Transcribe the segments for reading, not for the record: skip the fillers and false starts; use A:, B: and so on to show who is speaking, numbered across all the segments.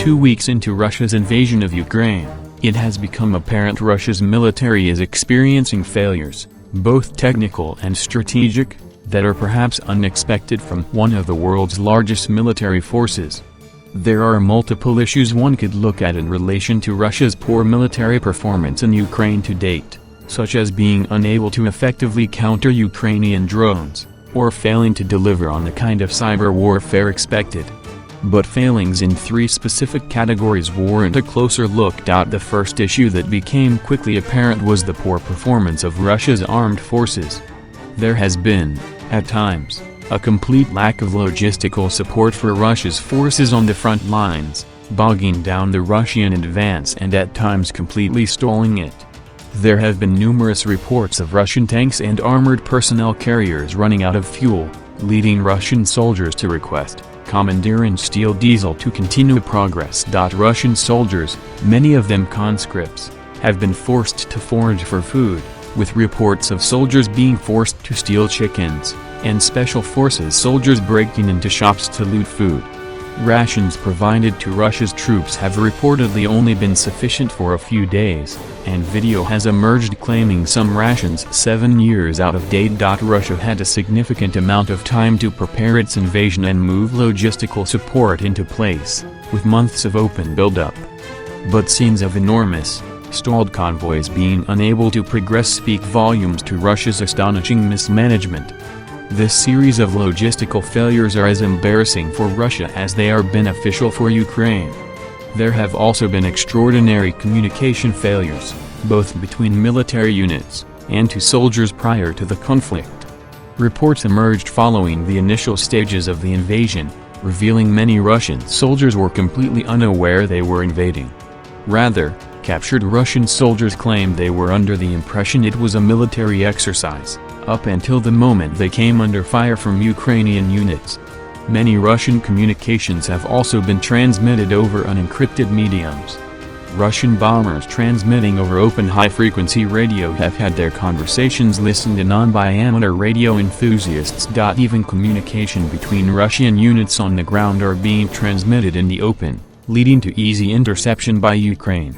A: 2 weeks into Russia's invasion of Ukraine, it has become apparent Russia's military is experiencing failures, both technical and strategic, that are perhaps unexpected from one of the world's largest military forces. There are multiple issues one could look at in relation to Russia's poor military performance in Ukraine to date, such as being unable to effectively counter Ukrainian drones, or failing to deliver on the kind of cyber warfare expected. But failings in 3 specific categories warrant a closer look. The first issue that became quickly apparent was the poor performance of Russia's armed forces. There has been, at times, a complete lack of logistical support for Russia's forces on the front lines, bogging down the Russian advance and at times completely stalling it. There have been numerous reports of Russian tanks and armored personnel carriers running out of fuel, leading Russian soldiers to request commandeer and steel diesel to continue progress. Russian soldiers, many of them conscripts, have been forced to forage for food, with reports of soldiers being forced to steal chickens, and special forces soldiers breaking into shops to loot food. Rations provided to Russia's troops have reportedly only been sufficient for a few days, and video has emerged claiming some rations 7 years out of date. Russia had a significant amount of time to prepare its invasion and move logistical support into place, with months of open buildup. But scenes of enormous, stalled convoys being unable to progress speak volumes to Russia's astonishing mismanagement. This series of logistical failures are as embarrassing for Russia as they are beneficial for Ukraine. There have also been extraordinary communication failures, both between military units, and to soldiers prior to the conflict. Reports emerged following the initial stages of the invasion, revealing many Russian soldiers were completely unaware they were invading. Rather, captured Russian soldiers claimed they were under the impression it was a military exercise, up until the moment they came under fire from Ukrainian units. Many Russian communications have also been transmitted over unencrypted mediums. Russian bombers transmitting over open high-frequency radio have had their conversations listened in on by amateur radio enthusiasts. Even communication between Russian units on the ground are being transmitted in the open, leading to easy interception by Ukraine.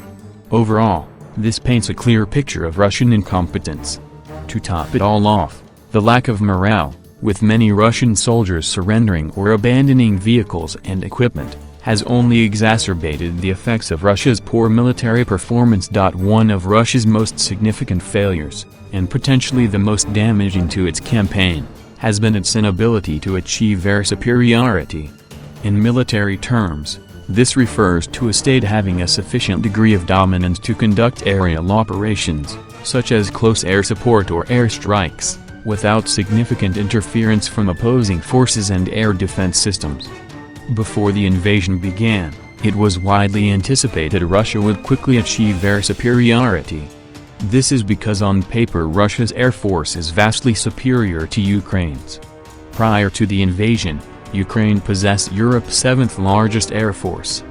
A: Overall, this paints a clear picture of Russian incompetence. To top it all off, the lack of morale, with many Russian soldiers surrendering or abandoning vehicles and equipment, has only exacerbated the effects of Russia's poor military performance. One of Russia's most significant failures, and potentially the most damaging to its campaign, has been its inability to achieve air superiority. In military terms, this refers to a state having a sufficient degree of dominance to conduct aerial operations, such as close air support or air strikes, without significant interference from opposing forces and air defense systems. Before the invasion began, it was widely anticipated Russia would quickly achieve air superiority. This is because on paper Russia's air force is vastly superior to Ukraine's. Prior to the invasion, Ukraine possessed Europe's 7th largest air force.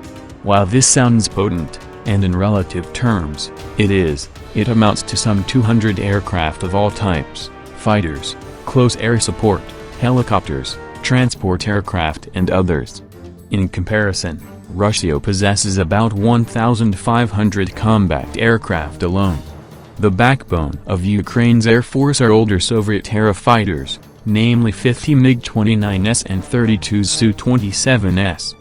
A: While this sounds potent, and in relative terms, it amounts to some 200 aircraft of all types, fighters, close air support, helicopters, transport aircraft and others. In comparison, Russia possesses about 1,500 combat aircraft alone. The backbone of Ukraine's air force are older Soviet-era fighters, namely 50 MiG-29s and 32 Su-27s.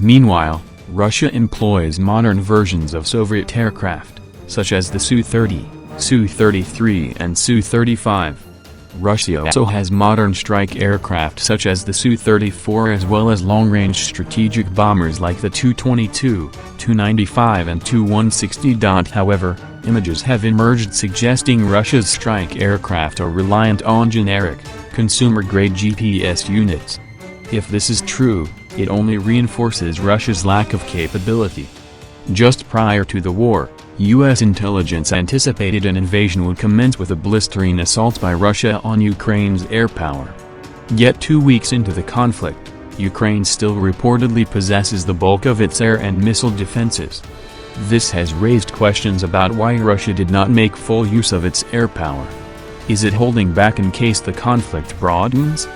A: Meanwhile, Russia employs modern versions of Soviet aircraft, such as the Su-30, Su-33 and Su-35. Russia also has modern strike aircraft such as the Su-34 as well as long-range strategic bombers like the Tu-22, Tu-95 and Tu-160. However, images have emerged suggesting Russia's strike aircraft are reliant on generic, consumer-grade GPS units. If this is true, it only reinforces Russia's lack of capability. Just prior to the war, U.S. intelligence anticipated an invasion would commence with a blistering assault by Russia on Ukraine's air power. Yet 2 weeks into the conflict, Ukraine still reportedly possesses the bulk of its air and missile defenses. This has raised questions about why Russia did not make full use of its air power. Is it holding back in case the conflict broadens?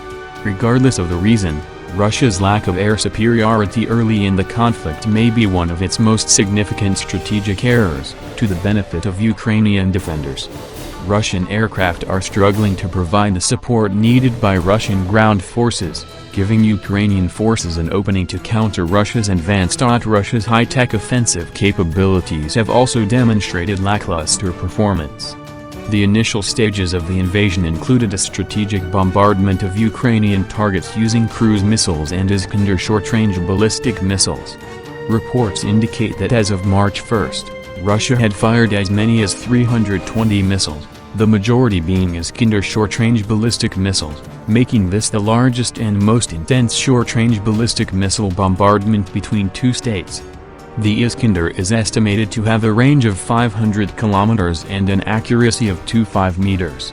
A: Regardless of the reason, Russia's lack of air superiority early in the conflict may be one of its most significant strategic errors, to the benefit of Ukrainian defenders. Russian aircraft are struggling to provide the support needed by Russian ground forces, giving Ukrainian forces an opening to counter Russia's advanced. Russia's high-tech offensive capabilities have also demonstrated lackluster performance. The initial stages of the invasion included a strategic bombardment of Ukrainian targets using cruise missiles and Iskander short-range ballistic missiles. Reports indicate that as of March 1, Russia had fired as many as 320 missiles, the majority being Iskander short-range ballistic missiles, making this the largest and most intense short-range ballistic missile bombardment between two states. The Iskander is estimated to have a range of 500 kilometers and an accuracy of 25 meters.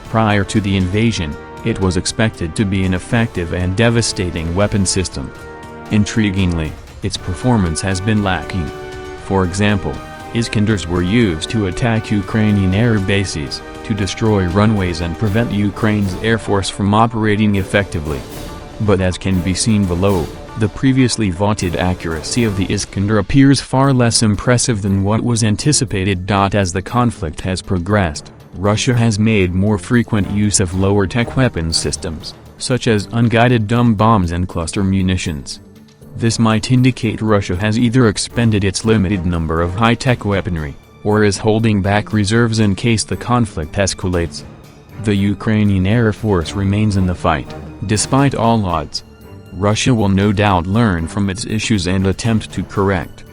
A: Prior to the invasion, it was expected to be an effective and devastating weapon system. Intriguingly, its performance has been lacking. For example, Iskanders were used to attack Ukrainian air bases, to destroy runways and prevent Ukraine's air force from operating effectively. But as can be seen below, the previously vaunted accuracy of the Iskander appears far less impressive than what was anticipated. As the conflict has progressed, Russia has made more frequent use of lower-tech weapons systems, such as unguided dumb bombs and cluster munitions. This might indicate Russia has either expended its limited number of high-tech weaponry, or is holding back reserves in case the conflict escalates. The Ukrainian Air Force remains in the fight, despite all odds. Russia will no doubt learn from its issues and attempt to correct.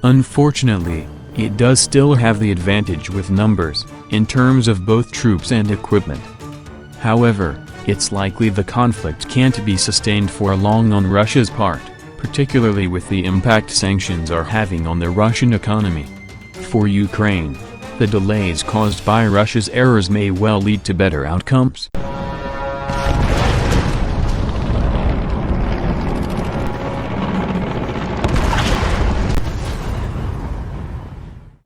A: Unfortunately, it does still have the advantage with numbers, in terms of both troops and equipment. However, it's likely the conflict can't be sustained for long on Russia's part, particularly with the impact sanctions are having on the Russian economy. For Ukraine, the delays caused by Russia's errors may well lead to better outcomes.